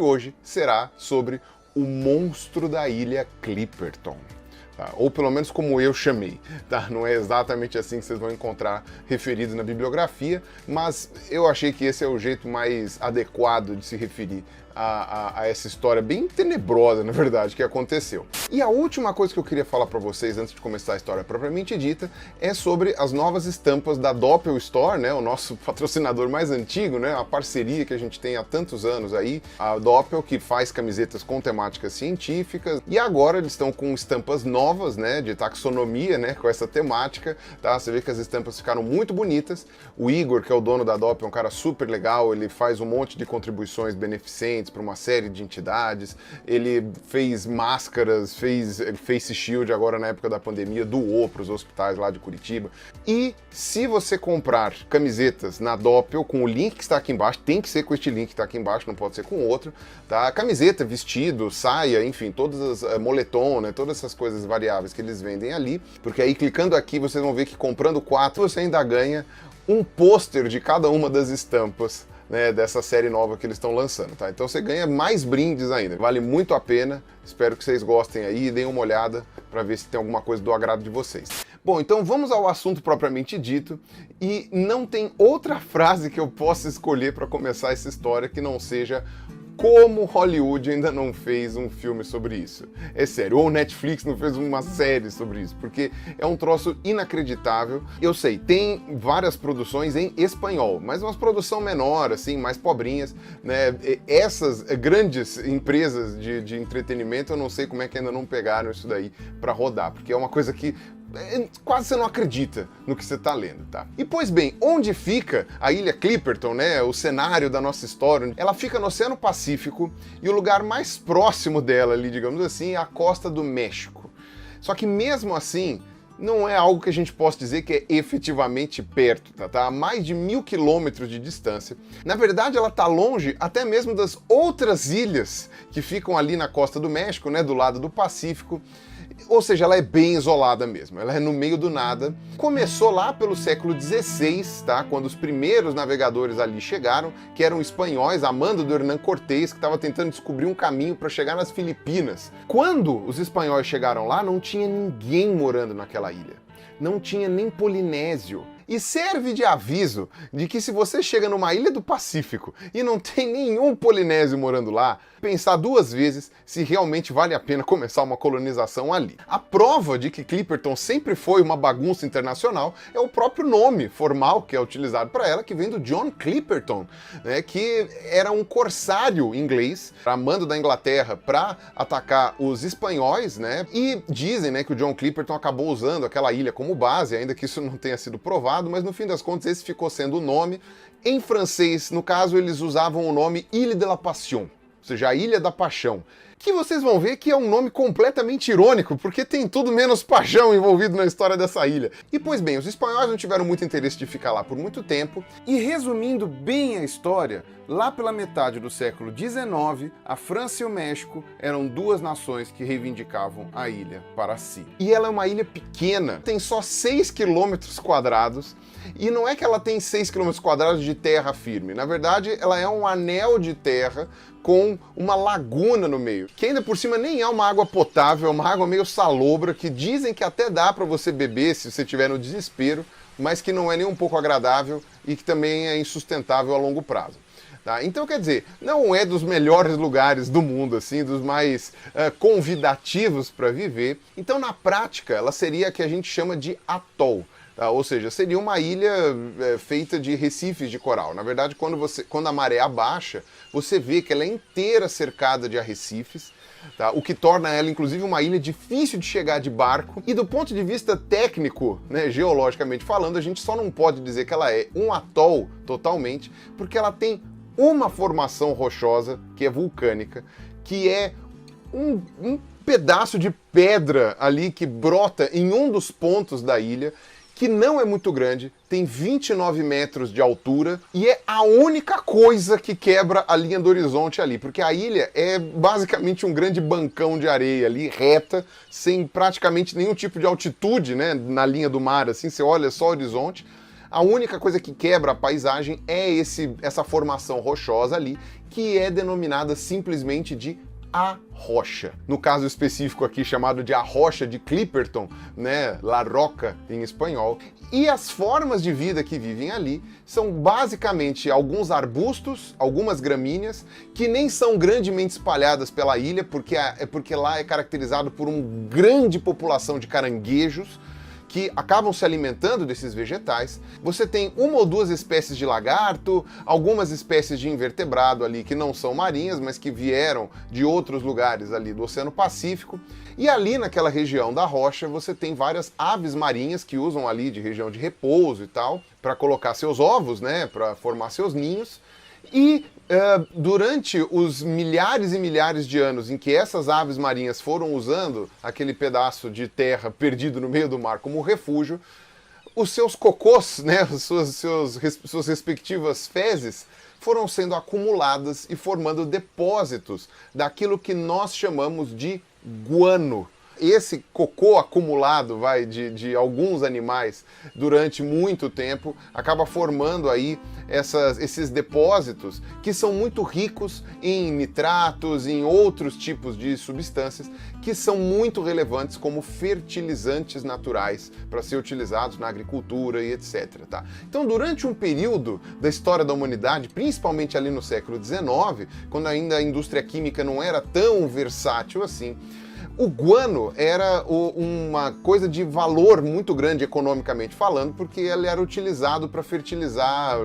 hoje será sobre o monstro da ilha Clipperton. Tá? Ou pelo menos como eu chamei, tá? Não é exatamente assim que vocês vão encontrar referido na bibliografia, mas eu achei que esse é o jeito mais adequado de se referir a essa história bem tenebrosa, na verdade, que aconteceu. E a última coisa que eu queria falar para vocês antes de começar a história propriamente dita é sobre as novas estampas da Doppel Store, né, o nosso patrocinador mais antigo, né, a parceria que a gente tem há tantos anos aí, a Doppel, que faz camisetas com temáticas científicas, e agora eles estão com estampas novas, né, de taxonomia, né, com essa temática, tá? Você vê que as estampas ficaram muito bonitas. O Igor, que é o dono da Doppel, é um cara super legal, ele faz um monte de contribuições beneficentes para uma série de entidades, ele fez máscaras, fez face shield agora na época da pandemia, doou para os hospitais lá de Curitiba. E se você comprar camisetas na Doppel com o link que está aqui embaixo, tem que ser com este link que está aqui embaixo, não pode ser com outro, tá? Camiseta, vestido, saia, enfim, todas as moletom, né, todas essas coisas variáveis que eles vendem ali, porque aí clicando aqui vocês vão ver que comprando 4 você ainda ganha um pôster de cada uma das estampas, né, dessa série nova que eles estão lançando, tá? Então você ganha mais brindes ainda, vale muito a pena, espero que vocês gostem aí e deem uma olhada para ver se tem alguma coisa do agrado de vocês. Bom, então vamos ao assunto propriamente dito, e não tem outra frase que eu possa escolher para começar essa história que não seja como Hollywood ainda não fez um filme sobre isso. É sério, ou Netflix não fez uma série sobre isso, porque é um troço inacreditável. Eu sei, tem várias produções em espanhol, mas uma produção menor, assim, mais pobrinhas, né? Essas grandes empresas de entretenimento, eu não sei como é que ainda não pegaram isso daí para rodar, porque é uma coisa que quase você não acredita no que você está lendo, tá? E pois bem, onde fica a ilha Clipperton, né, o cenário da nossa história? Ela fica no Oceano Pacífico e o lugar mais próximo dela ali, digamos assim, é a costa do México. Só que mesmo assim, não é algo que a gente possa dizer que é efetivamente perto, tá? Tá a mais de 1000 quilômetros de distância. Na verdade, ela está longe até mesmo das outras ilhas que ficam ali na costa do México, né, do lado do Pacífico. Ou seja, ela é bem isolada mesmo, ela é no meio do nada. Começou lá pelo século XVI, tá? Quando os primeiros navegadores ali chegaram, que eram espanhóis, a mando do Hernán Cortés, que estava tentando descobrir um caminho para chegar nas Filipinas. Quando os espanhóis chegaram lá, não tinha ninguém morando naquela ilha. Não tinha nem polinésio. E serve de aviso de que se você chega numa ilha do Pacífico e não tem nenhum polinésio morando lá, pensar 2 vezes se realmente vale a pena começar uma colonização ali. A prova de que Clipperton sempre foi uma bagunça internacional é o próprio nome formal que é utilizado para ela, que vem do John Clipperton, né, que era um corsário inglês, a mando da Inglaterra para atacar os espanhóis, né, e dizem, né, que o John Clipperton acabou usando aquela ilha como base, ainda que isso não tenha sido provado, mas no fim das contas esse ficou sendo o nome. Em francês, no caso, eles usavam o nome Ile de la Passion, ou seja, a Ilha da Paixão, que vocês vão ver que é um nome completamente irônico, porque tem tudo menos paixão envolvido na história dessa ilha. E pois bem, os espanhóis não tiveram muito interesse de ficar lá por muito tempo, e resumindo bem a história, lá pela metade do século XIX, a França e o México eram 2 nações que reivindicavam a ilha para si. E ela é uma ilha pequena, tem só 6 quilômetros quadrados, e não é que ela tem 6 quilômetros quadrados de terra firme, na verdade ela é um anel de terra com uma laguna no meio, que ainda por cima nem é uma água potável, é uma água meio salobra, que dizem que até dá para você beber se você estiver no desespero, mas que não é nem um pouco agradável e que também é insustentável a longo prazo. Tá? Então, quer dizer, não é dos melhores lugares do mundo, assim, dos mais convidativos para viver. Então, na prática, ela seria a que a gente chama de atol. Tá? Ou seja, seria uma ilha feita de recifes de coral. Na verdade, quando a maré abaixa, você vê que ela é inteira cercada de arrecifes, tá? O que torna ela, inclusive, uma ilha difícil de chegar de barco. E do ponto de vista técnico, né, geologicamente falando, a gente só não pode dizer que ela é um atol totalmente, porque ela tem uma formação rochosa, que é vulcânica, que é um pedaço de pedra ali que brota em um dos pontos da ilha, que não é muito grande, tem 29 metros de altura e é a única coisa que quebra a linha do horizonte ali, porque a ilha é basicamente um grande bancão de areia ali, reta, sem praticamente nenhum tipo de altitude, né, na linha do mar, assim, você olha só o horizonte. A única coisa que quebra a paisagem é essa formação rochosa ali, que é denominada simplesmente de a rocha. No caso específico aqui chamado de a rocha de Clipperton, né, La Roca em espanhol. E as formas de vida que vivem ali são basicamente alguns arbustos, algumas gramíneas, que nem são grandemente espalhadas pela ilha, porque lá é caracterizado por uma grande população de caranguejos, que acabam se alimentando desses vegetais. Você tem uma ou duas espécies de lagarto, algumas espécies de invertebrado ali que não são marinhas, mas que vieram de outros lugares ali do Oceano Pacífico. E ali naquela região da rocha você tem várias aves marinhas que usam ali de região de repouso e tal, para colocar seus ovos, né, para formar seus ninhos. E durante os milhares e milhares de anos em que essas aves marinhas foram usando aquele pedaço de terra perdido no meio do mar como refúgio, os seus cocôs, né, suas respectivas fezes, foram sendo acumuladas e formando depósitos daquilo que nós chamamos de guano. Esse cocô acumulado de alguns animais durante muito tempo acaba formando aí esses depósitos que são muito ricos em nitratos, em outros tipos de substâncias que são muito relevantes como fertilizantes naturais para ser utilizados na agricultura e etc. Tá? Então, durante um período da história da humanidade, principalmente ali no século XIX, quando ainda a indústria química não era tão versátil assim, o guano era uma coisa de valor muito grande economicamente falando, porque ele era utilizado para fertilizar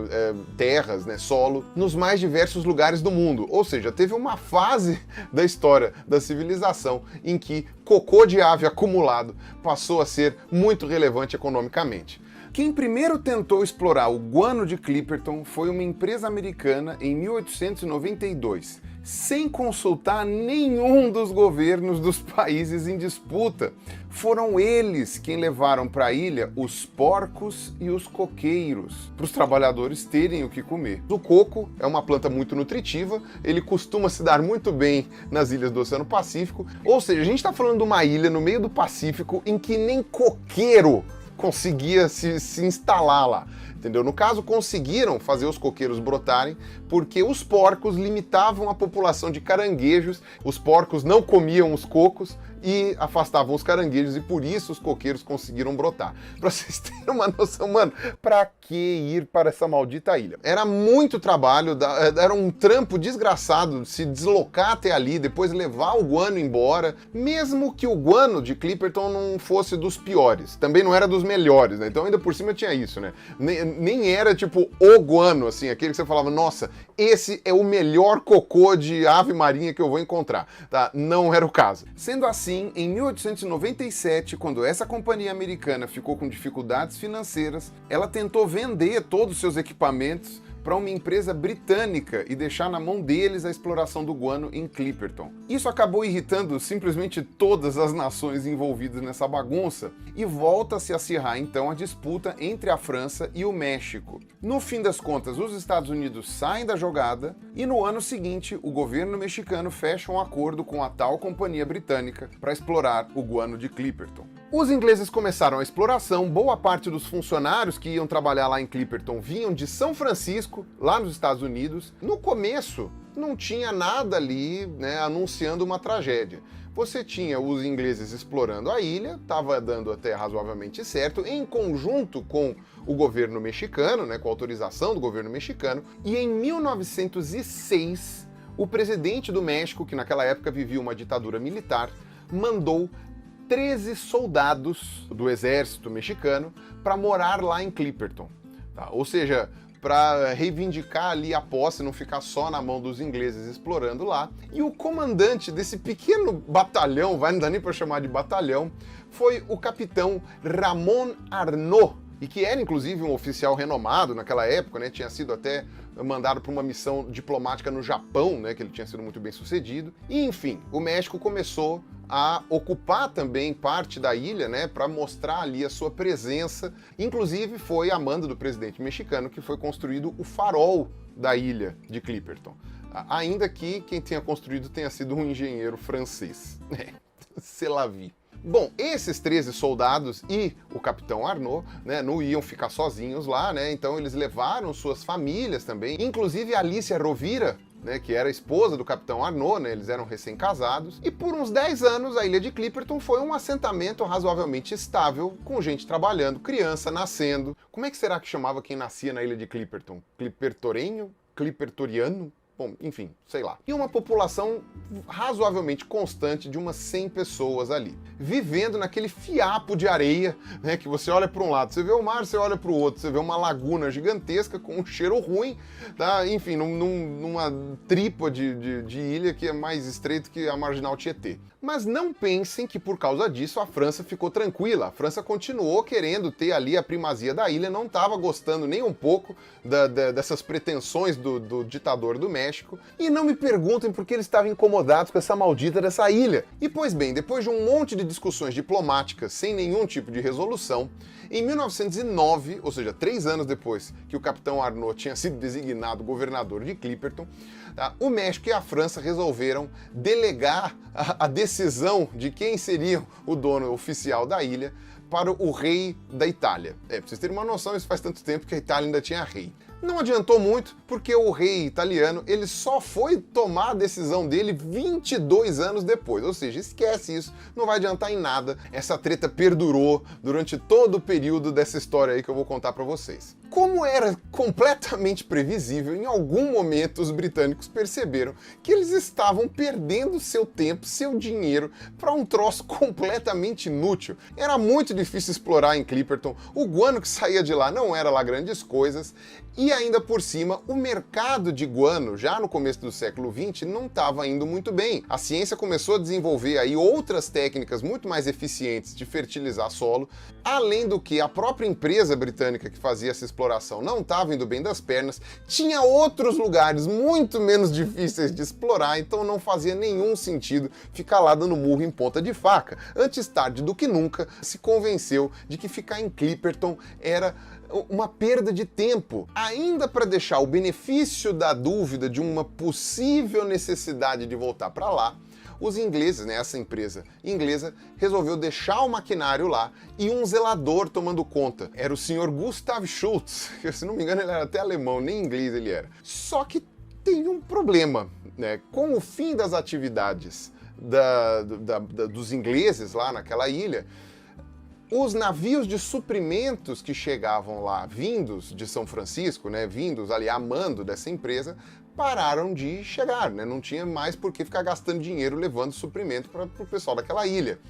terras, né, solo, nos mais diversos lugares do mundo. Ou seja, teve uma fase da história da civilização em que cocô de ave acumulado passou a ser muito relevante economicamente. Quem primeiro tentou explorar o guano de Clipperton foi uma empresa americana em 1892, sem consultar nenhum dos governos dos países em disputa. Foram eles quem levaram para a ilha os porcos e os coqueiros, para os trabalhadores terem o que comer. O coco é uma planta muito nutritiva, ele costuma se dar muito bem nas ilhas do Oceano Pacífico, ou seja, a gente está falando de uma ilha no meio do Pacífico em que nem coqueiro conseguia se instalar lá, entendeu? No caso, conseguiram fazer os coqueiros brotarem porque os porcos limitavam a população de caranguejos, os porcos não comiam os cocos e afastavam os caranguejos, e por isso os coqueiros conseguiram brotar. Pra vocês terem uma noção, mano, pra que ir para essa maldita ilha? Era muito trabalho, era um trampo desgraçado se deslocar até ali, depois levar o guano embora, mesmo que o guano de Clipperton não fosse dos piores, também não era dos melhores, né? Então ainda por cima tinha isso, né? Nem era tipo o guano, assim, aquele que você falava, nossa, esse é o melhor cocô de ave marinha que eu vou encontrar, tá? Não era o caso. Sendo assim, em 1897, quando essa companhia americana ficou com dificuldades financeiras, ela tentou vender todos os seus equipamentos para uma empresa britânica e deixar na mão deles a exploração do guano em Clipperton. Isso acabou irritando simplesmente todas as nações envolvidas nessa bagunça e volta a se acirrar então a disputa entre a França e o México. No fim das contas, os Estados Unidos saem da jogada e no ano seguinte o governo mexicano fecha um acordo com a tal companhia britânica para explorar o guano de Clipperton. Os ingleses começaram a exploração, boa parte dos funcionários que iam trabalhar lá em Clipperton vinham de São Francisco, lá nos Estados Unidos. No começo, não tinha nada ali, né, anunciando uma tragédia. Você tinha os ingleses explorando a ilha, estava dando até razoavelmente certo, em conjunto com o governo mexicano, né, com a autorização do governo mexicano, e em 1906, o presidente do México, que naquela época vivia uma ditadura militar, mandou 13 soldados do exército mexicano para morar lá em Clipperton. Tá? Ou seja, para reivindicar ali a posse, não ficar só na mão dos ingleses explorando lá. E o comandante desse pequeno batalhão, não dá nem para chamar de batalhão, foi o capitão Ramon Arnaud, e que era inclusive um oficial renomado naquela época, né? Tinha sido até mandado para uma missão diplomática no Japão, né? Que ele tinha sido muito bem sucedido. E enfim, o México começou a ocupar também parte da ilha, né? Para mostrar ali a sua presença. Inclusive foi a mando do presidente mexicano que foi construído o farol da ilha de Clipperton. Ainda que quem tenha construído tenha sido um engenheiro francês. C'est la vie. Bom, esses 13 soldados e o capitão Arnaud, né, não iam ficar sozinhos lá, né? Então eles levaram suas famílias também, inclusive a Alicia Rovira, né, que era a esposa do capitão Arnaud, né, eles eram recém-casados, e por uns 10 anos a ilha de Clipperton foi um assentamento razoavelmente estável, com gente trabalhando, criança nascendo. Como é que será que chamava quem nascia na ilha de Clipperton? Clippertorenho? Clippertoriano? Bom, enfim, sei lá. E uma população razoavelmente constante de umas 100 pessoas ali, vivendo naquele fiapo de areia, né, que você olha para um lado, você vê o mar, você olha para o outro, você vê uma laguna gigantesca com um cheiro ruim, tá? Enfim, numa tripa de ilha que é mais estreito que a Marginal Tietê. Mas não pensem que por causa disso a França ficou tranquila. A França continuou querendo ter ali a primazia da ilha, não estava gostando nem um pouco dessas pretensões do ditador do México. E não me perguntem por que eles estavam incomodados com essa maldita dessa ilha. E pois bem, depois de um monte de discussões diplomáticas sem nenhum tipo de resolução, em 1909, ou seja, 3 anos depois que o capitão Arnaud tinha sido designado governador de Clipperton, tá, o México e a França resolveram delegar a decisão de quem seria o dono oficial da ilha para o rei da Itália. Pra vocês terem uma noção, isso faz tanto tempo que a Itália ainda tinha rei. Não adiantou muito, porque o rei italiano ele só foi tomar a decisão dele 22 anos depois. Ou seja, esquece isso, não vai adiantar em nada. Essa treta perdurou durante todo o período dessa história aí que eu vou contar para vocês. Como era completamente previsível, em algum momento os britânicos perceberam que eles estavam perdendo seu tempo, seu dinheiro, para um troço completamente inútil. Era muito difícil explorar em Clipperton, o guano que saía de lá não era lá grandes coisas, e ainda por cima, o mercado de guano, já no começo do século XX, não estava indo muito bem. A ciência começou a desenvolver aí outras técnicas muito mais eficientes de fertilizar solo, além do que a própria empresa britânica que fazia essa exploração não estava indo bem das pernas, tinha outros lugares muito menos difíceis de explorar, então não fazia nenhum sentido ficar lá dando murro em ponta de faca. Antes tarde do que nunca, se convenceu de que ficar em Clipperton era uma perda de tempo, ainda para deixar o benefício da dúvida de uma possível necessidade de voltar para lá. Os ingleses, né, essa empresa inglesa, resolveu deixar o maquinário lá e um zelador tomando conta. Era o senhor Gustav Schultz, que se não me engano ele era até alemão, nem inglês ele era. Só que tem um problema, né? Com o fim das atividades dos ingleses lá naquela ilha, os navios de suprimentos que chegavam lá, vindos de São Francisco, né, vindos ali a mando dessa empresa, pararam de chegar, né? Não tinha mais por que ficar gastando dinheiro levando suprimento para o pessoal daquela ilha.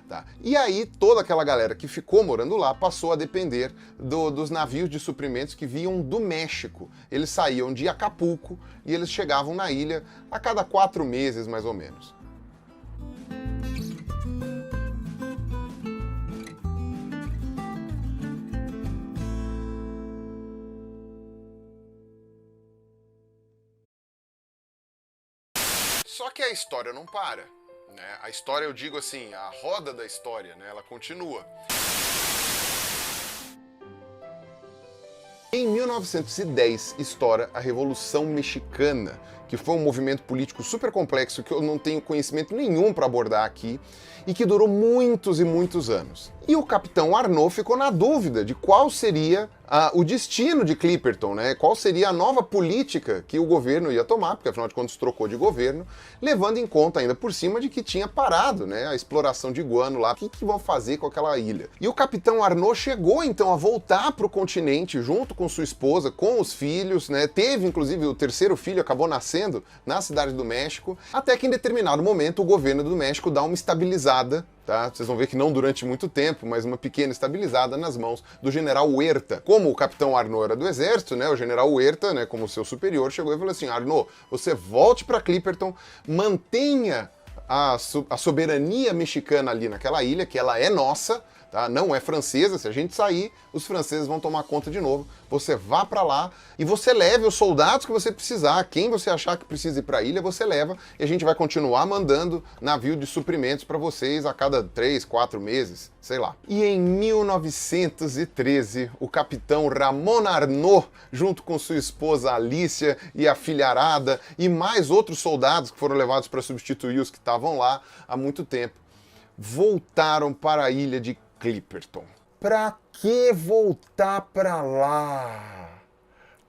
Tá? E aí toda aquela galera que ficou morando lá passou a depender dos navios de suprimentos que vinham do México. Eles saíam de Acapulco e eles chegavam na ilha a cada 4 meses, mais ou menos. Só que a história não para, né? A história, eu digo assim, a roda da história, né? Ela continua. Em 1910 estoura a Revolução Mexicana, que foi um movimento político super complexo que eu não tenho conhecimento nenhum para abordar aqui e que durou muitos e muitos anos. E o capitão Arnaud ficou na dúvida de qual seria o destino de Clipperton, né? Qual seria a nova política que o governo ia tomar, porque afinal de contas trocou de governo, levando em conta ainda por cima de que tinha parado, né, a exploração de guano lá. O que vão fazer com aquela ilha? E o capitão Arnaud chegou então a voltar para o continente junto com sua esposa, com os filhos, né? Teve inclusive o terceiro filho, acabou nascendo na cidade do México, até que em determinado momento o governo do México dá uma estabilizada. Tá? Vocês vão ver que não durante muito tempo, mas uma pequena estabilizada nas mãos do general Huerta. Como o capitão Arnaud era do exército, né, o general Huerta, né, como seu superior, chegou e falou assim: Arnaud, você volte para Clipperton, mantenha a soberania mexicana ali naquela ilha, que ela é nossa, tá? Não é francesa. Se a gente sair, os franceses vão tomar conta de novo. Você vá para lá e você leve os soldados que você precisar. Quem você achar que precisa ir para a ilha, você leva. E a gente vai continuar mandando navio de suprimentos para vocês a cada 3, 4 meses, sei lá. E em 1913, o capitão Ramon Arnaud, junto com sua esposa Alicia e a filharada, e mais outros soldados que foram levados para substituir os que estavam lá há muito tempo, voltaram para a ilha de Clipperton. Pra que voltar para lá?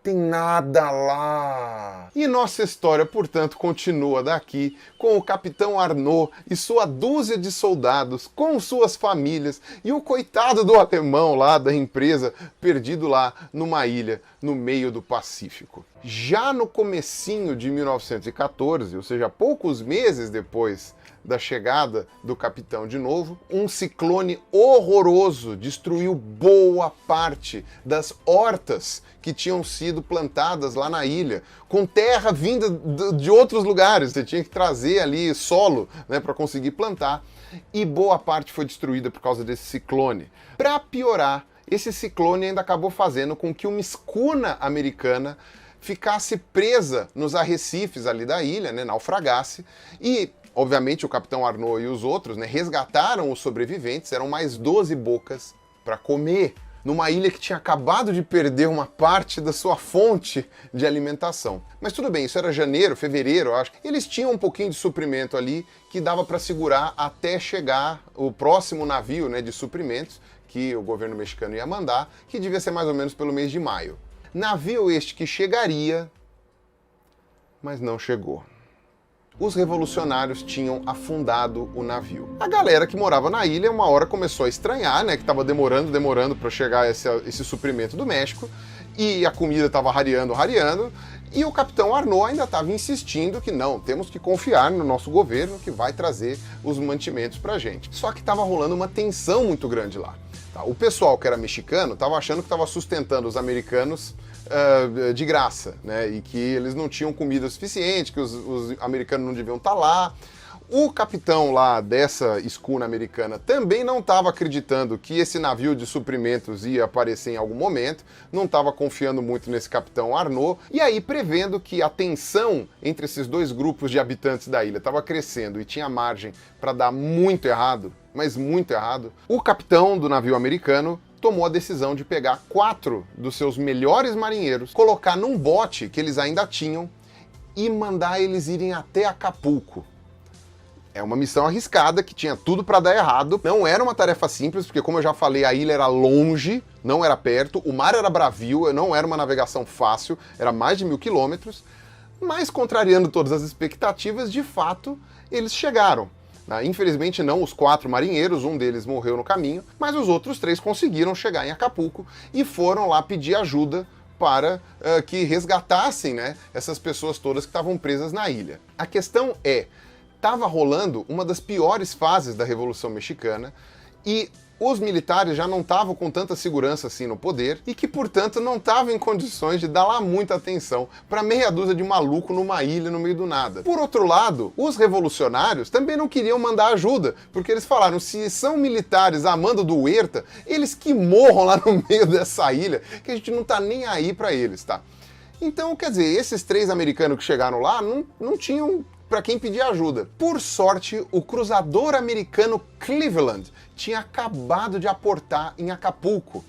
Tem nada lá. E nossa história, portanto, continua daqui com o Capitão Arnaud e sua dúzia de soldados, com suas famílias, e o coitado do alemão lá da empresa, perdido lá numa ilha no meio do Pacífico. Já no comecinho de 1914, ou seja, poucos meses depois da chegada do capitão de novo, um ciclone horroroso destruiu boa parte das hortas que tinham sido plantadas lá na ilha, com terra vinda de outros lugares. Você tinha que trazer ali solo, né, para conseguir plantar, e boa parte foi destruída por causa desse ciclone. Para piorar, esse ciclone ainda acabou fazendo com que uma escuna americana ficasse presa nos arrecifes ali da ilha, né, naufragasse, e obviamente o Capitão Arnaud e os outros, né, resgataram os sobreviventes. Eram mais 12 bocas para comer, numa ilha que tinha acabado de perder uma parte da sua fonte de alimentação. Mas tudo bem, isso era janeiro, fevereiro, eu acho. Eles tinham um pouquinho de suprimento ali que dava para segurar até chegar o próximo navio, né, de suprimentos que o governo mexicano ia mandar, que devia ser mais ou menos pelo mês de maio. Navio este que chegaria, mas não chegou. Os revolucionários tinham afundado o navio. A galera que morava na ilha uma hora começou a estranhar, né, que estava demorando para chegar esse suprimento do México, e a comida estava rareando, e o Capitão Arnaud ainda estava insistindo que não, temos que confiar no nosso governo que vai trazer os mantimentos pra gente. Só que estava rolando uma tensão muito grande lá. Tá? O pessoal que era mexicano estava achando que estava sustentando os americanos de graça, né? E que eles não tinham comida suficiente, que os americanos não deviam estar lá. O capitão lá dessa escuna americana também não estava acreditando que esse navio de suprimentos ia aparecer em algum momento, não estava confiando muito nesse Capitão Arnaud, e aí, prevendo que a tensão entre esses dois grupos de habitantes da ilha estava crescendo e tinha margem para dar muito errado, mas muito errado, o capitão do navio americano tomou a decisão de pegar 4 dos seus melhores marinheiros, colocar num bote que eles ainda tinham e mandar eles irem até Acapulco. É uma missão arriscada que tinha tudo para dar errado. Não era uma tarefa simples, porque, como eu já falei, a ilha era longe, não era perto, o mar era bravio, não era uma navegação fácil, era mais de 1000 quilômetros, mas, contrariando todas as expectativas, de fato, eles chegaram. Infelizmente não os 4 marinheiros, um deles morreu no caminho, mas os outros 3 conseguiram chegar em Acapulco e foram lá pedir ajuda para que resgatassem, né, essas pessoas todas que estavam presas na ilha. A questão é, estava rolando uma das piores fases da Revolução Mexicana e os militares já não estavam com tanta segurança assim no poder e que, portanto, não estavam em condições de dar lá muita atenção para meia dúzia de maluco numa ilha no meio do nada. Por outro lado, os revolucionários também não queriam mandar ajuda, porque eles falaram, se são militares a mando do Huerta, eles que morram lá no meio dessa ilha, que a gente não tá nem aí para eles, tá? Então, quer dizer, esses 3 americanos que chegaram lá não tinham para quem pedir ajuda. Por sorte, o cruzador americano Cleveland tinha acabado de aportar em Acapulco.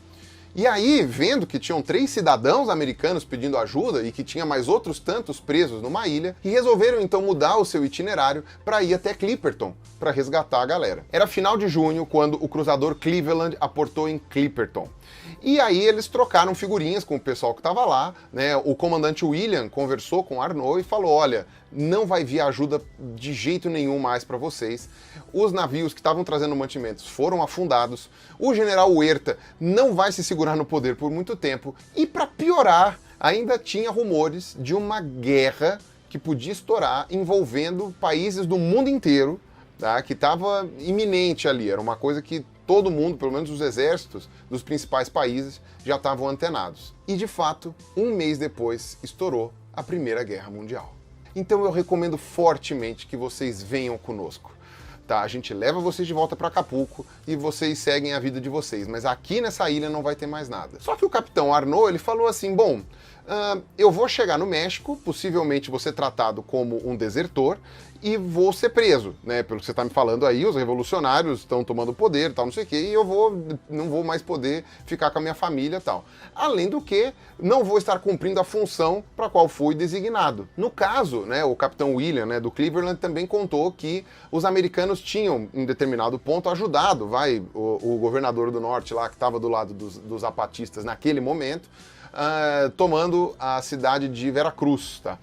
E aí, vendo que tinham 3 cidadãos americanos pedindo ajuda e que tinha mais outros tantos presos numa ilha, e resolveram então mudar o seu itinerário para ir até Clipperton, para resgatar a galera. Era final de junho quando o cruzador Cleveland aportou em Clipperton. E aí eles trocaram figurinhas com o pessoal que estava lá, né? O comandante William conversou com Arnaud e falou, olha, não vai vir ajuda de jeito nenhum mais para vocês. Os navios que estavam trazendo mantimentos foram afundados. O general Huerta não vai se segurar no poder por muito tempo. E para piorar, ainda tinha rumores de uma guerra que podia estourar envolvendo países do mundo inteiro, tá? Que estava iminente ali. Era uma coisa que todo mundo, pelo menos os exércitos dos principais países, já estavam antenados. E de fato, um mês depois, estourou a Primeira Guerra Mundial. Então eu recomendo fortemente que vocês venham conosco. Tá, a gente leva vocês de volta para Acapulco e vocês seguem a vida de vocês, mas aqui nessa ilha não vai ter mais nada. Só que o Capitão Arnaud, ele falou assim, bom, eu vou chegar no México, possivelmente vou ser tratado como um desertor e vou ser preso, né? Pelo que você está me falando aí, os revolucionários estão tomando poder, tal, não sei o quê, e eu não vou mais poder ficar com a minha família, tal. Além do que, não vou estar cumprindo a função para a qual fui designado. No caso, né, o capitão William, né, do Cleveland, também contou que os americanos tinham, em determinado ponto, ajudado, o governador do norte lá, que estava do lado dos zapatistas naquele momento, tomando a cidade de Veracruz, tá?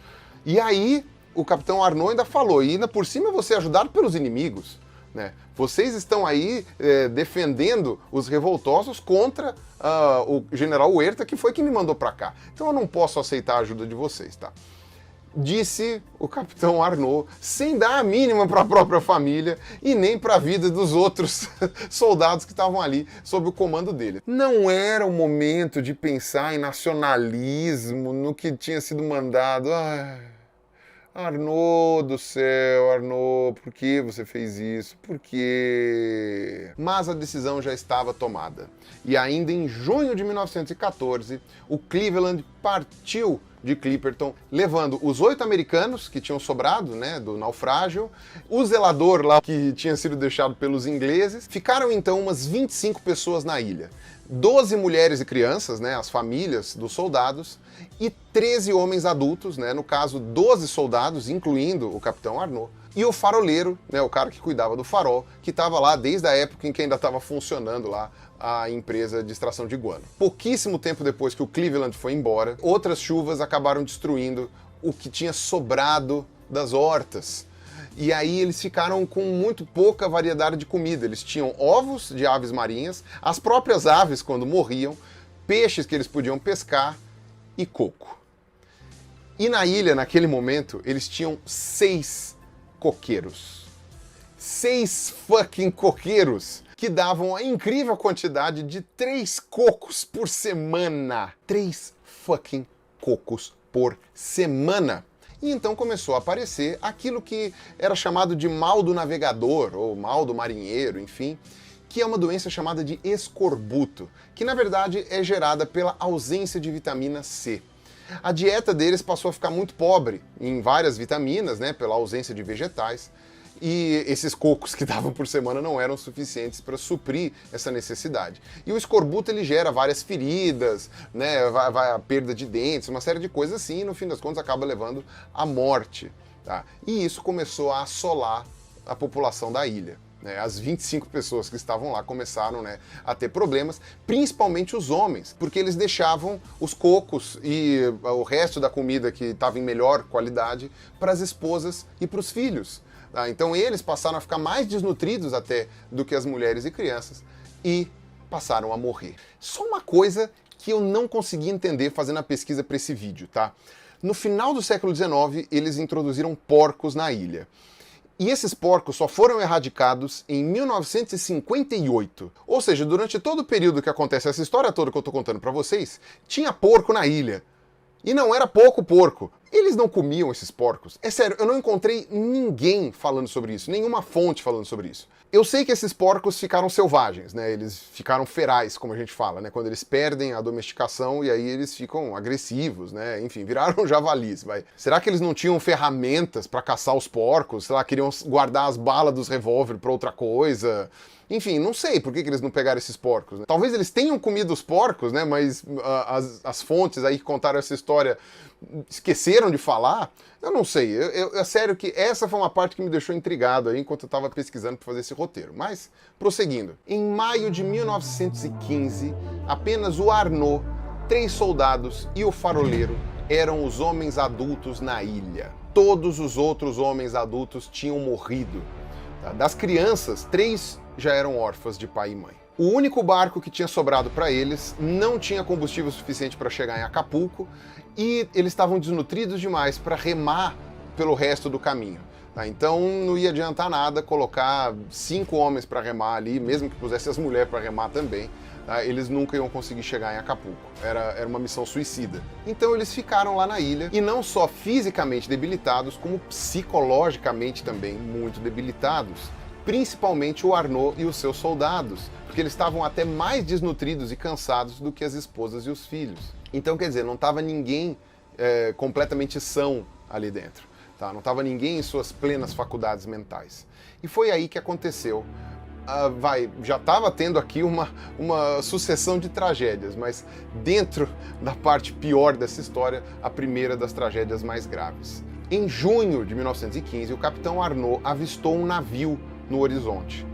E aí, o capitão Arnaud ainda falou, e ainda por cima você é ajudado pelos inimigos, né? Vocês estão aí defendendo os revoltosos contra o general Huerta, que foi quem me mandou para cá. Então eu não posso aceitar a ajuda de vocês, tá? Disse o capitão Arnaud, sem dar a mínima para a própria família e nem para a vida dos outros soldados que estavam ali sob o comando dele. Não era o momento de pensar em nacionalismo, no que tinha sido mandado. Arnaud do céu, Arnaud, por que você fez isso? Por quê? Mas a decisão já estava tomada. E ainda em junho de 1914, o Cleveland partiu de Clipperton, levando os 8 americanos que tinham sobrado, né, do naufrágio, o zelador lá que tinha sido deixado pelos ingleses. Ficaram então umas 25 pessoas na ilha. 12 mulheres e crianças, né, as famílias dos soldados, e 13 homens adultos, né, no caso 12 soldados, incluindo o capitão Arnaud, e o faroleiro, né, o cara que cuidava do farol, que estava lá desde a época em que ainda estava funcionando lá a empresa de extração de guano. Pouquíssimo tempo depois que o Cleveland foi embora, outras chuvas acabaram destruindo o que tinha sobrado das hortas. E aí eles ficaram com muito pouca variedade de comida. Eles tinham ovos de aves marinhas, as próprias aves quando morriam, peixes que eles podiam pescar e coco. E na ilha, naquele momento, eles tinham 6 coqueiros. 6 fucking coqueiros, que davam a incrível quantidade de 3 cocos por semana. 3 fucking cocos por semana. E então começou a aparecer aquilo que era chamado de mal do navegador, ou mal do marinheiro, enfim, que é uma doença chamada de escorbuto, que na verdade é gerada pela ausência de vitamina C. A dieta deles passou a ficar muito pobre em várias vitaminas, né, pela ausência de vegetais, e esses cocos que davam por semana não eram suficientes para suprir essa necessidade. E o escorbuto ele gera várias feridas, né, a perda de dentes, uma série de coisas assim, e no fim das contas acaba levando à morte. Tá? E isso começou a assolar a população da ilha. Né? As 25 pessoas que estavam lá começaram, né, a ter problemas, principalmente os homens, porque eles deixavam os cocos e o resto da comida que estava em melhor qualidade para as esposas e para os filhos. Então eles passaram a ficar mais desnutridos até do que as mulheres e crianças e passaram a morrer. Só uma coisa que eu não consegui entender fazendo a pesquisa para esse vídeo, tá? No final do século XIX, eles introduziram porcos na ilha. E esses porcos só foram erradicados em 1958. Ou seja, durante todo o período que acontece essa história toda que eu estou contando para vocês, tinha porco na ilha. E não era pouco porco. Eles não comiam esses porcos. É sério, eu não encontrei ninguém falando sobre isso, nenhuma fonte falando sobre isso. Eu sei que esses porcos ficaram selvagens, né? Eles ficaram ferais, como a gente fala, né? Quando eles perdem a domesticação e aí eles ficam agressivos, né? Enfim, viraram javalis, vai. Será que eles não tinham ferramentas para caçar os porcos? Sei lá, queriam guardar as balas dos revólver para outra coisa? Enfim, não sei por que eles não pegaram esses porcos. Né? Talvez eles tenham comido os porcos, né? Mas as fontes aí que contaram essa história esqueceram de falar. Eu não sei. É sério que essa foi uma parte que me deixou intrigado aí enquanto eu estava pesquisando para fazer esse roteiro. Mas, prosseguindo. Em maio de 1915, apenas o Arnaud, 3 soldados e o faroleiro eram os homens adultos na ilha. Todos os outros homens adultos tinham morrido. Das crianças, 3 já eram órfãs de pai e mãe. O único barco que tinha sobrado para eles não tinha combustível suficiente para chegar em Acapulco e eles estavam desnutridos demais para remar pelo resto do caminho. Tá? Então não ia adiantar nada colocar 5 homens para remar ali, mesmo que pusesse as mulheres para remar também. Tá? Eles nunca iam conseguir chegar em Acapulco. Era uma missão suicida. Então eles ficaram lá na ilha e não só fisicamente debilitados, como psicologicamente também muito debilitados. Principalmente o Arnaud e os seus soldados, porque eles estavam até mais desnutridos e cansados do que as esposas e os filhos. Então, quer dizer, não estava ninguém completamente são ali dentro. Tá? Não estava ninguém em suas plenas faculdades mentais. E foi aí que aconteceu. Já estava tendo aqui uma sucessão de tragédias, mas dentro da parte pior dessa história, a primeira das tragédias mais graves. Em junho de 1915, o capitão Arnaud avistou um navio no horizonte.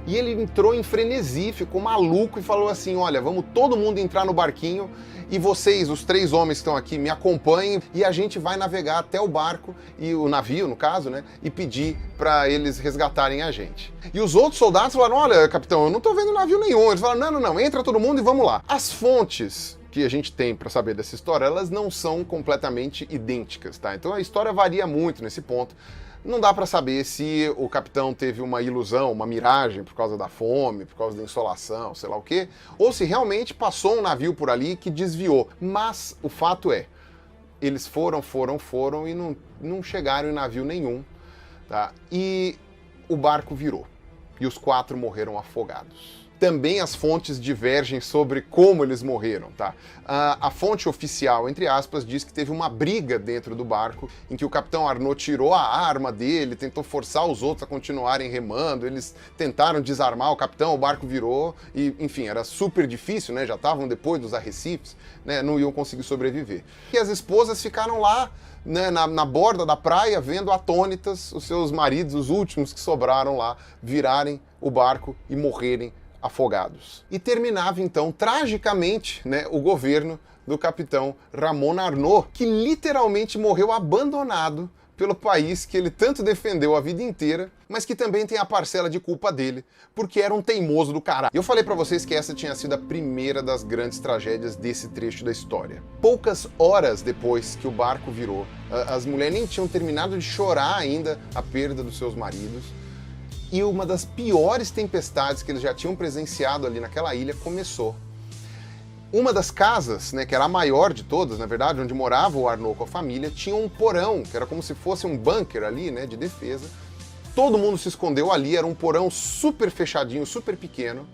E ele entrou em frenesi, ficou maluco e falou assim, olha, vamos todo mundo entrar no barquinho e vocês, os 3 homens que estão aqui, me acompanhem e a gente vai navegar até o barco, e o navio, no caso, né, e pedir para eles resgatarem a gente. E os outros soldados falaram, olha, capitão, eu não tô vendo navio nenhum. Eles falaram, não, entra todo mundo e vamos lá. As fontes que a gente tem para saber dessa história, elas não são completamente idênticas, tá? Então a história varia muito nesse ponto. Não dá para saber se o capitão teve uma ilusão, uma miragem por causa da fome, por causa da insolação, sei lá o quê, ou se realmente passou um navio por ali que desviou. Mas o fato é, eles foram e não chegaram em navio nenhum, tá? E o barco virou. E os 4 morreram afogados. Também as fontes divergem sobre como eles morreram, tá? A fonte oficial, entre aspas, diz que teve uma briga dentro do barco em que o capitão Arnaud tirou a arma dele, tentou forçar os outros a continuarem remando, eles tentaram desarmar o capitão, o barco virou e, enfim, era super difícil, né? Já estavam depois dos arrecifes, né? Não iam conseguir sobreviver. E as esposas ficaram lá, né, na borda da praia, vendo atônitas os seus maridos, os últimos que sobraram lá, virarem o barco e morrerem afogados. E terminava então, tragicamente, né, o governo do capitão Ramon Arnaud, que literalmente morreu abandonado pelo país que ele tanto defendeu a vida inteira, mas que também tem a parcela de culpa dele, porque era um teimoso do caralho. Eu falei pra vocês que essa tinha sido a primeira das grandes tragédias desse trecho da história. Poucas horas depois que o barco virou, as mulheres nem tinham terminado de chorar ainda a perda dos seus maridos, e uma das piores tempestades que eles já tinham presenciado ali naquela ilha começou. Uma das casas, né, que era a maior de todas, na verdade, onde morava o Arnaud com a família, tinha um porão, que era como se fosse um bunker ali, né, de defesa. Todo mundo se escondeu ali, era um porão super fechadinho, super pequeno.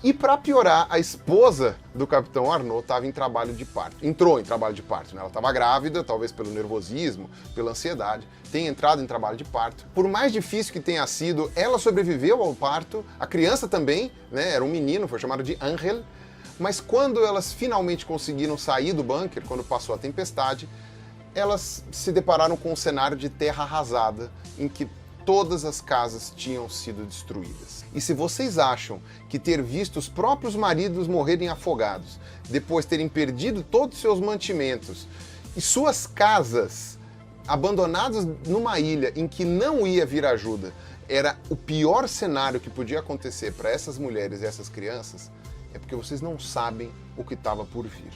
E para piorar, a esposa do capitão Arnaud estava em trabalho de parto. Entrou em trabalho de parto, né? Ela estava grávida, talvez pelo nervosismo, pela ansiedade, tem entrado em trabalho de parto. Por mais difícil que tenha sido, ela sobreviveu ao parto, a criança também, né? Era um menino, foi chamado de Angel. Mas quando elas finalmente conseguiram sair do bunker, quando passou a tempestade, elas se depararam com um cenário de terra arrasada, em que todas as casas tinham sido destruídas. E se vocês acham que ter visto os próprios maridos morrerem afogados, depois terem perdido todos os seus mantimentos e suas casas abandonadas numa ilha em que não ia vir ajuda, era o pior cenário que podia acontecer para essas mulheres e essas crianças, é porque vocês não sabem o que estava por vir.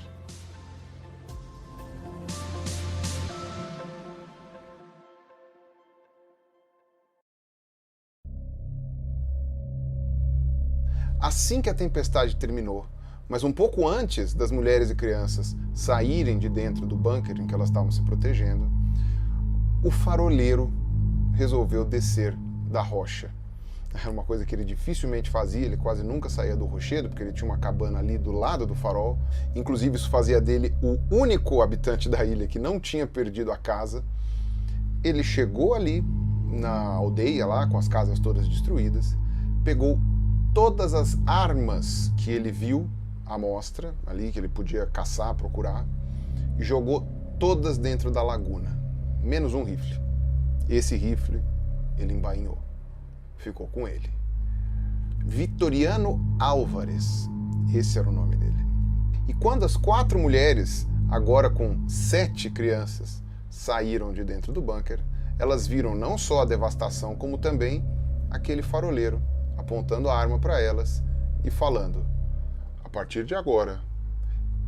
Assim que a tempestade terminou, mas um pouco antes das mulheres e crianças saírem de dentro do bunker em que elas estavam se protegendo, o faroleiro resolveu descer da rocha. Era uma coisa que ele dificilmente fazia, ele quase nunca saía do rochedo, porque ele tinha uma cabana ali do lado do farol. Inclusive isso fazia dele o único habitante da ilha que não tinha perdido a casa. Ele chegou ali na aldeia lá, com as casas todas destruídas, pegou todas as armas que ele viu à mostra, ali, que ele podia caçar, procurar, e jogou todas dentro da laguna, menos um rifle. Esse rifle ele embainhou, ficou com ele. Vitoriano Álvares, esse era o nome dele. E quando as 4 mulheres, agora com 7 crianças, saíram de dentro do bunker, elas viram não só a devastação, como também aquele faroleiro apontando a arma para elas e falando: a partir de agora,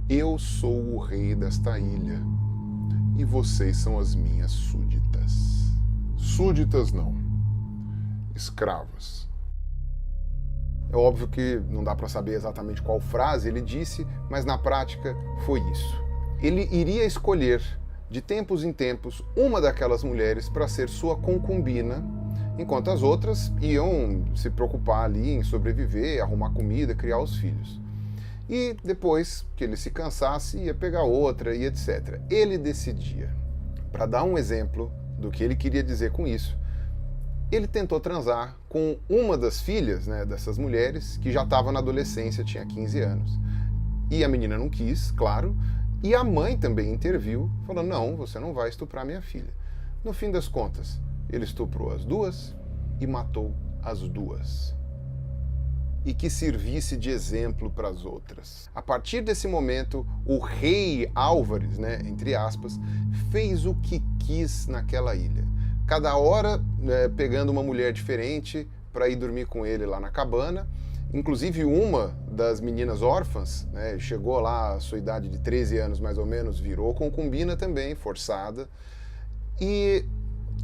eu sou o rei desta ilha e vocês são as minhas súditas. Súditas não, escravas. É óbvio que não dá para saber exatamente qual frase ele disse, mas na prática foi isso. Ele iria escolher, de tempos em tempos, uma daquelas mulheres para ser sua concubina, enquanto as outras iam se preocupar ali em sobreviver, arrumar comida, criar os filhos. E depois que ele se cansasse, ia pegar outra e etc. Ele decidia. Para dar um exemplo do que ele queria dizer com isso, ele tentou transar com uma das filhas, né, dessas mulheres, que já estava na adolescência, tinha 15 anos. E a menina não quis, claro, e a mãe também interviu, falando, não, você não vai estuprar minha filha. No fim das contas, ele estuprou as duas e matou as duas. E que servisse de exemplo para as outras. A partir desse momento, o rei Álvares, né, entre aspas, fez o que quis naquela ilha. Cada hora pegando uma mulher diferente para ir dormir com ele lá na cabana. Inclusive uma das meninas órfãs, né, chegou lá à sua idade de 13 anos mais ou menos, virou concubina também, forçada. E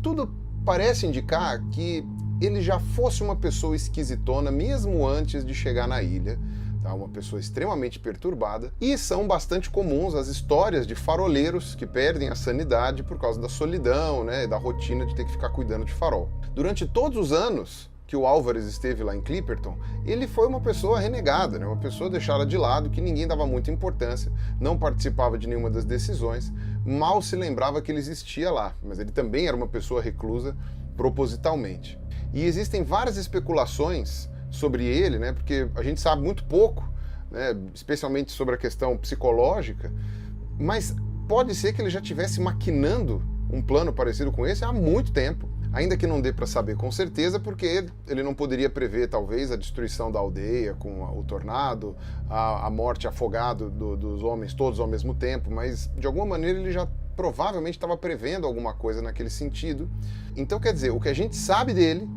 tudo parece indicar que ele já fosse uma pessoa esquisitona mesmo antes de chegar na ilha, tá? Uma pessoa extremamente perturbada, e são bastante comuns as histórias de faroleiros que perdem a sanidade por causa da solidão, né, da rotina de ter que ficar cuidando de farol. Durante todos os anos que o Álvares esteve lá em Clipperton, ele foi uma pessoa renegada, né, uma pessoa deixada de lado, que ninguém dava muita importância, não participava de nenhuma das decisões, mal se lembrava que ele existia lá, mas ele também era uma pessoa reclusa propositalmente. E existem várias especulações sobre ele, né, porque a gente sabe muito pouco, né, especialmente sobre a questão psicológica, mas pode ser que ele já estivesse maquinando um plano parecido com esse há muito tempo, ainda que não dê para saber com certeza, porque ele não poderia prever, talvez, a destruição da aldeia com o tornado, a morte afogada dos homens todos ao mesmo tempo, mas de alguma maneira ele já provavelmente estava prevendo alguma coisa naquele sentido. Então, quer dizer, o que a gente sabe dele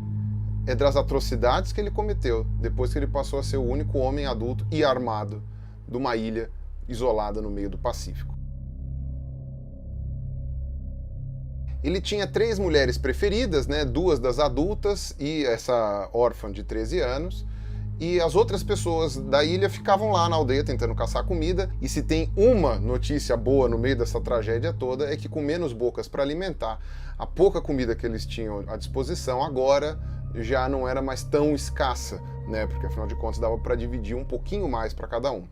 é das atrocidades que ele cometeu depois que ele passou a ser o único homem adulto e armado de uma ilha isolada no meio do Pacífico. Ele tinha 3 mulheres preferidas, né? 2 das adultas e essa órfã de 13 anos. E as outras pessoas da ilha ficavam lá na aldeia tentando caçar comida. E se tem uma notícia boa no meio dessa tragédia toda, é que com menos bocas para alimentar, a pouca comida que eles tinham à disposição agora já não era mais tão escassa, né? Porque afinal de contas dava para dividir um pouquinho mais para cada um.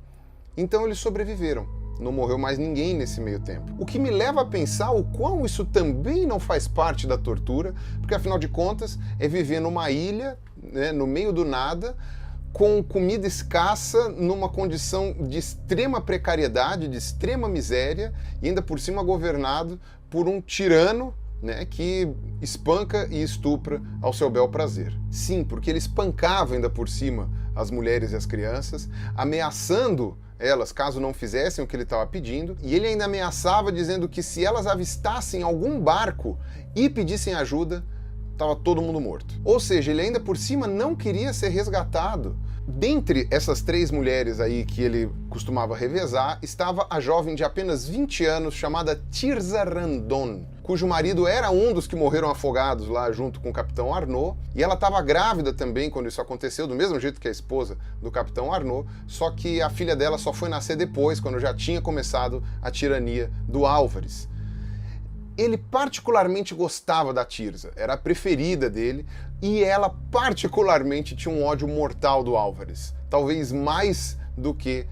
Então eles sobreviveram. Não morreu mais ninguém nesse meio tempo. O que me leva a pensar o quão isso também não faz parte da tortura, porque afinal de contas é viver numa ilha, né, no meio do nada, com comida escassa, numa condição de extrema precariedade, de extrema miséria, e ainda por cima governado por um tirano, né, que espanca e estupra ao seu bel prazer. Sim, porque ele espancava ainda por cima as mulheres e as crianças, ameaçando elas caso não fizessem o que ele estava pedindo, e ele ainda ameaçava dizendo que se elas avistassem algum barco e pedissem ajuda, estava todo mundo morto. Ou seja, ele ainda por cima não queria ser resgatado. Dentre essas 3 mulheres aí que ele costumava revezar, estava a jovem de apenas 20 anos chamada Tirza Randon, cujo marido era um dos que morreram afogados lá junto com o Capitão Arnaud, e ela estava grávida também quando isso aconteceu, do mesmo jeito que a esposa do Capitão Arnaud, só que a filha dela só foi nascer depois, quando já tinha começado a tirania do Álvares. Ele particularmente gostava da Tirza, era a preferida dele, e ela particularmente tinha um ódio mortal do Álvares, talvez mais do que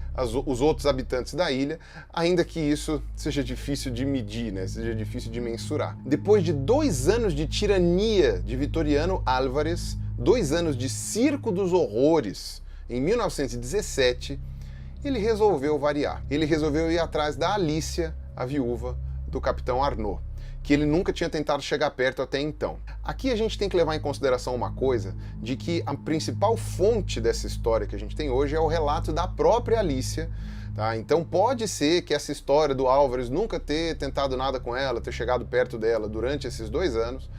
os outros habitantes da ilha, ainda que isso seja difícil de medir, né? Seja difícil de mensurar. Depois de 2 anos de tirania de Vitoriano Álvares, 2 anos de circo dos horrores, em 1917, ele resolveu variar. Ele resolveu ir atrás da Alicia, a viúva do Capitão Arnaud, que ele nunca tinha tentado chegar perto até então. Aqui a gente tem que levar em consideração uma coisa, de que a principal fonte dessa história que a gente tem hoje é o relato da própria Alicia, tá? Então pode ser que essa história do Álvares nunca ter tentado nada com ela, ter chegado perto dela durante esses 2 anos,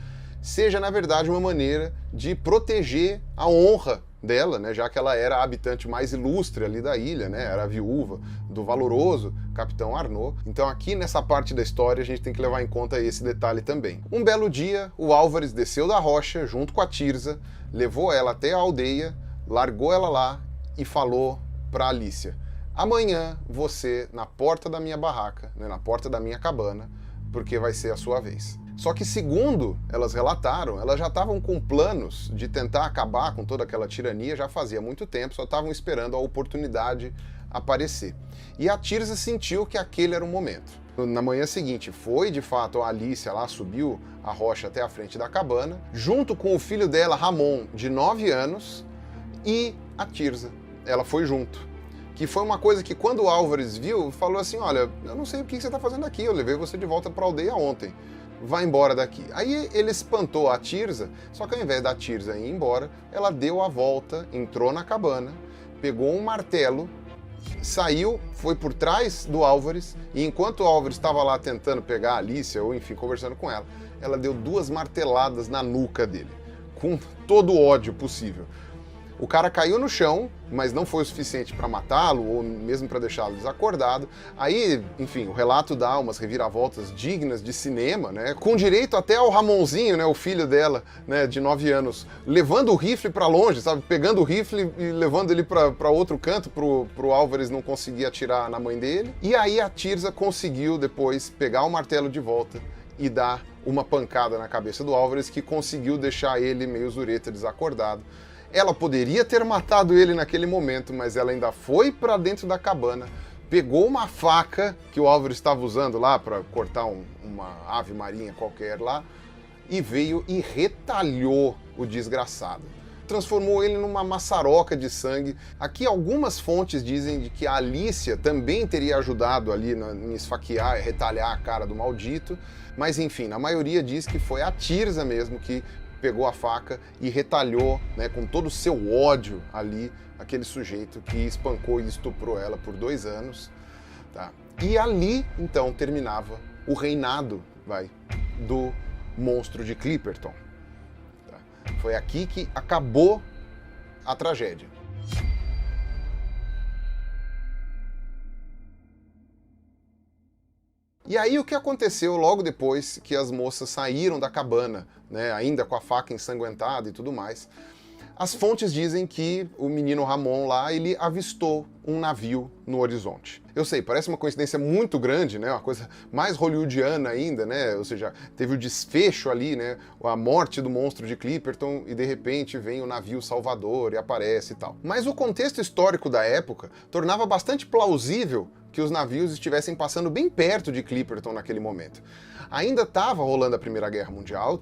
seja na verdade uma maneira de proteger a honra dela, né, já que ela era a habitante mais ilustre ali da ilha, né, era a viúva do valoroso Capitão Arnaud. Então aqui nessa parte da história a gente tem que levar em conta esse detalhe também. Um belo dia, o Álvares desceu da rocha junto com a Tirza, levou ela até a aldeia, largou ela lá e falou para Alicia: amanhã você na porta da minha barraca, né, na porta da minha cabana, porque vai ser a sua vez. Só que, segundo elas relataram, elas já estavam com planos de tentar acabar com toda aquela tirania já fazia muito tempo, só estavam esperando a oportunidade aparecer. E a Tirza sentiu que aquele era o momento. Na manhã seguinte, foi de fato a Alicia lá, subiu a rocha até a frente da cabana, junto com o filho dela, Ramon, de 9 anos, e a Tirza. Ela foi junto. Que foi uma coisa que quando o Álvares viu, falou assim, olha, eu não sei o que você está fazendo aqui, eu levei você de volta para a aldeia ontem. Vai embora daqui. Aí ele espantou a Tirza, só que ao invés da Tirza ir embora, ela deu a volta, entrou na cabana, pegou um martelo, saiu, foi por trás do Álvares, e enquanto o Álvares estava lá tentando pegar a Alicia, ou enfim, conversando com ela deu 2 marteladas na nuca dele, com todo o ódio possível. O cara caiu no chão, mas não foi o suficiente para matá-lo, ou mesmo para deixá-lo desacordado. Aí, enfim, o relato dá umas reviravoltas dignas de cinema, né? Com direito até ao Ramonzinho, né, o filho dela, né, de 9 anos, levando o rifle para longe, sabe? Pegando o rifle e levando ele para outro canto, pro Álvares não conseguir atirar na mãe dele. E aí a Tirza conseguiu depois pegar o martelo de volta e dar uma pancada na cabeça do Álvares, que conseguiu deixar ele meio zureta, desacordado. Ela poderia ter matado ele naquele momento, mas ela ainda foi para dentro da cabana, pegou uma faca que o Álvaro estava usando lá para cortar uma ave marinha qualquer lá, e veio e retalhou o desgraçado. Transformou ele numa maçaroca de sangue. Aqui algumas fontes dizem de que a Alicia também teria ajudado ali em esfaquear e retalhar a cara do maldito, mas enfim, a maioria diz que foi a Tirza mesmo que pegou a faca e retalhou, né, com todo o seu ódio ali, aquele sujeito que espancou e estuprou ela por 2 anos. Tá? E ali, então, terminava o reinado, do monstro de Clipperton. Tá? Foi aqui que acabou a tragédia. E aí o que aconteceu logo depois que as moças saíram da cabana, né, ainda com a faca ensanguentada e tudo mais? As fontes dizem que o menino Ramon lá, ele avistou um navio no horizonte. Eu sei, parece uma coincidência muito grande, né? Uma coisa mais hollywoodiana ainda, né? Ou seja, teve o desfecho ali, né? A morte do monstro de Clipperton e de repente vem o navio Salvador e aparece e tal. Mas o contexto histórico da época tornava bastante plausível que os navios estivessem passando bem perto de Clipperton naquele momento. Ainda estava rolando a Primeira Guerra Mundial,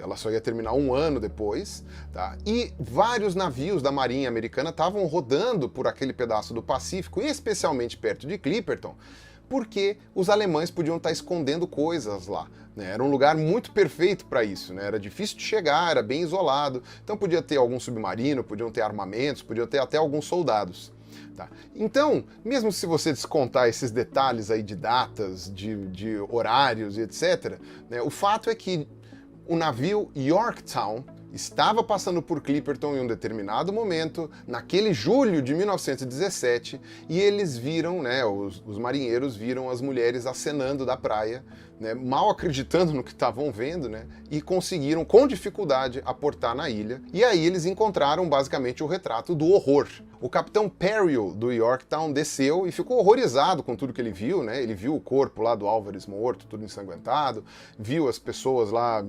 ela só ia terminar 1 ano depois, tá? E vários navios da Marinha Americana estavam rodando por aquele pedaço do Pacífico, e especialmente perto de Clipperton, porque os alemães podiam estar escondendo coisas lá. Né? Era um lugar muito perfeito para isso, né? Era difícil de chegar, era bem isolado, então podia ter algum submarino, podiam ter armamentos, podiam ter até alguns soldados. Tá. Então, mesmo se você descontar esses detalhes aí de datas, de horários e etc., né, o fato é que o navio Yorktown estava passando por Clipperton em um determinado momento, naquele julho de 1917, e eles viram, né, os marinheiros viram as mulheres acenando da praia, né, mal acreditando no que estavam vendo, né, e conseguiram, com dificuldade, aportar na ilha. E aí eles encontraram basicamente o retrato do horror. O capitão Perrill, do Yorktown, desceu e ficou horrorizado com tudo que ele viu, né? Ele viu o corpo lá do Álvares morto, tudo ensanguentado, viu as pessoas lá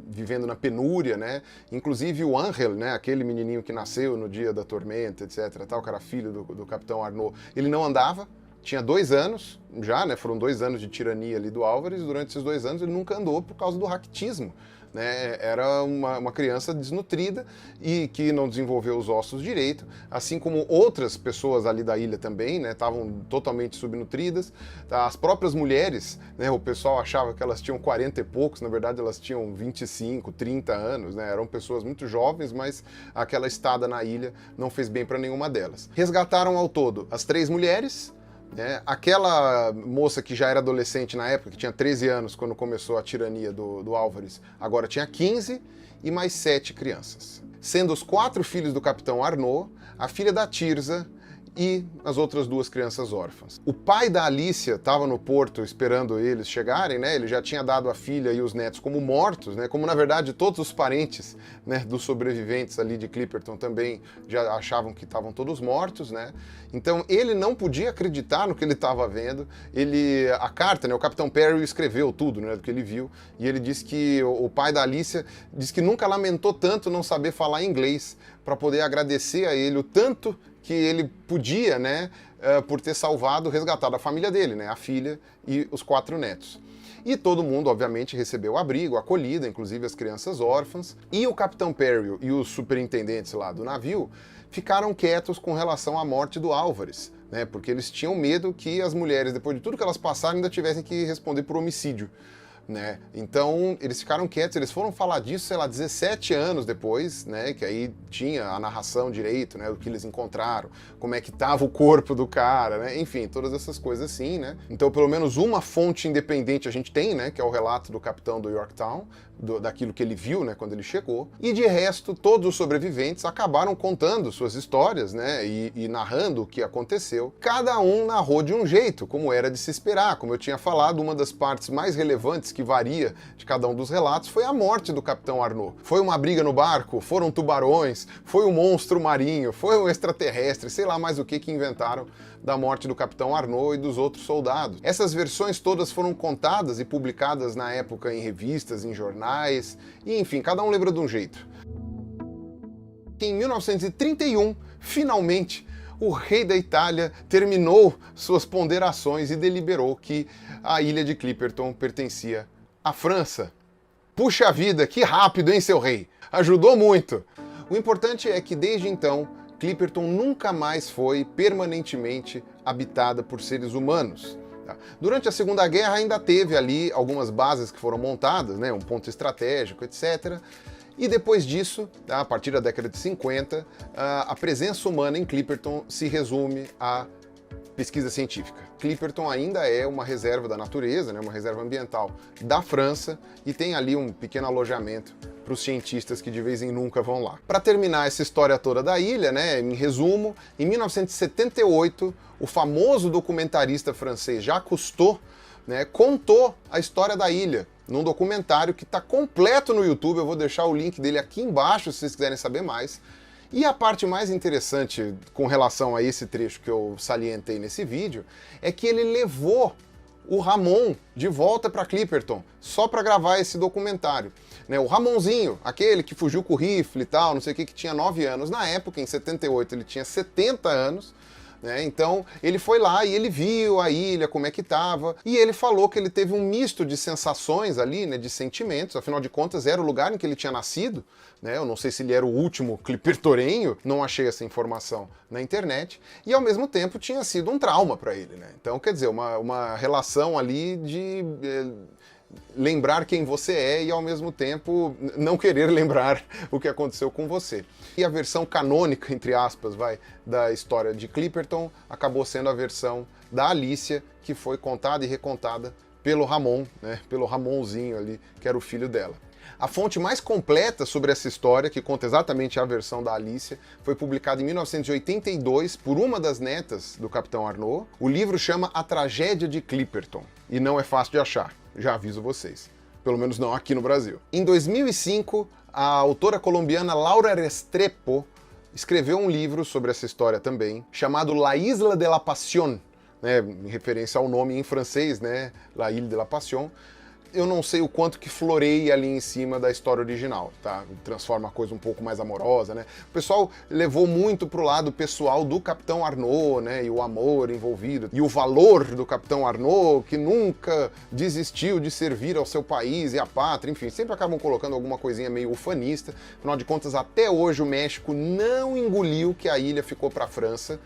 vivendo na penúria, né? Inclusive o Angel, né? Aquele menininho que nasceu no dia da tormenta, etc. Tal, que era filho do capitão Arnaud. Ele não andava, tinha 2 anos já, né? Foram 2 anos de tirania ali do Álvares, e durante esses 2 anos ele nunca andou por causa do raquitismo. Né, era uma criança desnutrida e que não desenvolveu os ossos direito, assim como outras pessoas ali da ilha também, né, estavam totalmente subnutridas. As próprias mulheres, né, o pessoal achava que elas tinham 40 e poucos, na verdade elas tinham 25, 30 anos, né, eram pessoas muito jovens, mas aquela estada na ilha não fez bem para nenhuma delas. Resgataram ao todo as 3 mulheres, aquela moça que já era adolescente na época, que tinha 13 anos quando começou a tirania do Álvares, agora tinha 15, e mais 7 crianças. Sendo os 4 filhos do capitão Arnaud, a filha da Tirza e as outras 2 crianças órfãs. O pai da Alicia estava no porto esperando eles chegarem, né? Ele já tinha dado a filha e os netos como mortos, né? Como na verdade todos os parentes, né, dos sobreviventes ali de Clipperton também já achavam que estavam todos mortos, né? Então ele não podia acreditar no que ele estava vendo. A carta, né, o capitão Perry escreveu tudo, né, do que ele viu, e ele disse que o pai da Alicia disse que nunca lamentou tanto não saber falar inglês, para poder agradecer a ele o tanto que ele podia, né, por ter salvado, resgatado a família dele, né, a filha e os 4 netos. E todo mundo, obviamente, recebeu abrigo, acolhida, inclusive as crianças órfãs. E o Capitão Perry e os superintendentes lá do navio ficaram quietos com relação à morte do Álvares, né? Porque eles tinham medo que as mulheres, depois de tudo que elas passaram, ainda tivessem que responder por homicídio, né? Então, eles ficaram quietos, eles foram falar disso, sei lá, 17 anos depois, né? Que aí tinha a narração direito, né? O que eles encontraram, como é que tava o corpo do cara, né? Enfim, todas essas coisas assim, né? Então, pelo menos uma fonte independente a gente tem, né? Que é o relato do capitão do Yorktown, daquilo que ele viu, né, quando ele chegou. E de resto, todos os sobreviventes acabaram contando suas histórias, né, e narrando o que aconteceu. Cada um narrou de um jeito, como era de se esperar. Como eu tinha falado, uma das partes mais relevantes que varia de cada um dos relatos foi a morte do Capitão Arnaud. Foi uma briga no barco, foram tubarões, foi um monstro marinho, foi um extraterrestre, sei lá mais o que inventaram da morte do Capitão Arnaud e dos outros soldados. Essas versões todas foram contadas e publicadas na época em revistas, em jornais, e enfim, cada um lembra de um jeito. Em 1931, finalmente, o rei da Itália terminou suas ponderações e deliberou que a ilha de Clipperton pertencia à França. Puxa vida, que rápido, hein, seu rei? Ajudou muito! O importante é que desde então, Clipperton nunca mais foi permanentemente habitada por seres humanos. Durante a Segunda Guerra ainda teve ali algumas bases que foram montadas, né, um ponto estratégico, etc. E depois disso, a partir da década de 50, a presença humana em Clipperton se resume a pesquisa científica. Clipperton ainda é uma reserva da natureza, né, uma reserva ambiental da França, e tem ali um pequeno alojamento para os cientistas que de vez em nunca vão lá. Para terminar essa história toda da ilha, né, em resumo, em 1978, o famoso documentarista francês Jacques Cousteau, né, contou a história da ilha num documentário que está completo no YouTube. Eu vou deixar o link dele aqui embaixo se vocês quiserem saber mais. E a parte mais interessante com relação a esse trecho que eu salientei nesse vídeo é que ele levou o Ramon de volta para Clipperton só para gravar esse documentário. Né, o Ramonzinho, aquele que fugiu com o rifle e tal, não sei o que tinha 9 anos. Na época, em 78, ele tinha 70 anos. Né? Então ele foi lá e ele viu a ilha, como é que estava, e ele falou que ele teve um misto de sensações ali, né, de sentimentos. Afinal de contas era o lugar em que ele tinha nascido, né? Eu não sei se ele era o último clippertorenho, não achei essa informação na internet, e ao mesmo tempo tinha sido um trauma para ele, né? Então, quer dizer, uma relação ali de lembrar quem você é e ao mesmo tempo não querer lembrar o que aconteceu com você. E a versão canônica, entre aspas, da história de Clipperton acabou sendo a versão da Alicia, que foi contada e recontada pelo Ramon, né, pelo Ramonzinho ali, que era o filho dela. A fonte mais completa sobre essa história, que conta exatamente a versão da Alicia, foi publicada em 1982 por uma das netas do Capitão Arnaud. O livro chama A Tragédia de Clipperton, e não é fácil de achar. Já aviso vocês. Pelo menos não aqui no Brasil. Em 2005, a autora colombiana Laura Restrepo escreveu um livro sobre essa história também, chamado La Isla de la Passion, né, em referência ao nome em francês, né, La Isle de la Passion. Eu não sei o quanto que floreia ali em cima da história original, tá? Transforma a coisa um pouco mais amorosa, né? O pessoal levou muito pro lado pessoal do Capitão Arnaud, né? E o amor envolvido, e o valor do Capitão Arnaud, que nunca desistiu de servir ao seu país e à pátria, enfim, sempre acabam colocando alguma coisinha meio ufanista. Afinal de contas, até hoje o México não engoliu que a ilha ficou pra França.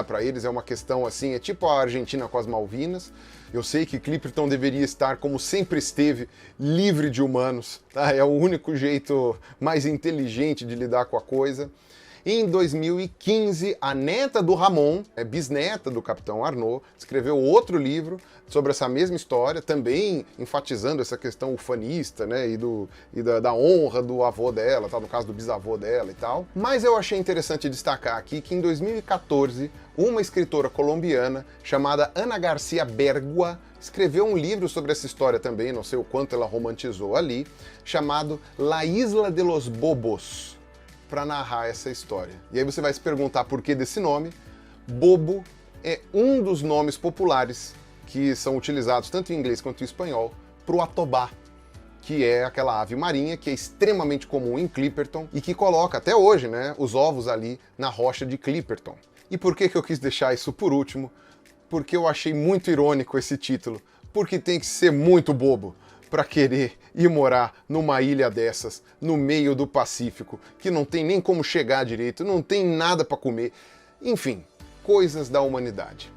Para eles é uma questão assim, é tipo a Argentina com as Malvinas. Eu sei que Clipperton deveria estar, como sempre esteve, livre de humanos. Tá? É o único jeito mais inteligente de lidar com a coisa. Em 2015, a neta do Ramon, bisneta do Capitão Arnaud, escreveu outro livro sobre essa mesma história, também enfatizando essa questão ufanista, né, da honra do avô dela, tá, no caso do bisavô dela e tal. Mas eu achei interessante destacar aqui que em 2014, uma escritora colombiana chamada Ana Garcia Bergua escreveu um livro sobre essa história também, não sei o quanto ela romantizou ali, chamado La Isla de los Bobos, para narrar essa história. E aí você vai se perguntar por que desse nome. Bobo é um dos nomes populares que são utilizados tanto em inglês quanto em espanhol para o Atobá, que é aquela ave marinha que é extremamente comum em Clipperton e que coloca até hoje, né, os ovos ali na rocha de Clipperton. E por que eu quis deixar isso por último? Porque eu achei muito irônico esse título, porque tem que ser muito bobo para querer ir morar numa ilha dessas, no meio do Pacífico, que não tem nem como chegar direito, não tem nada para comer. Enfim, coisas da humanidade.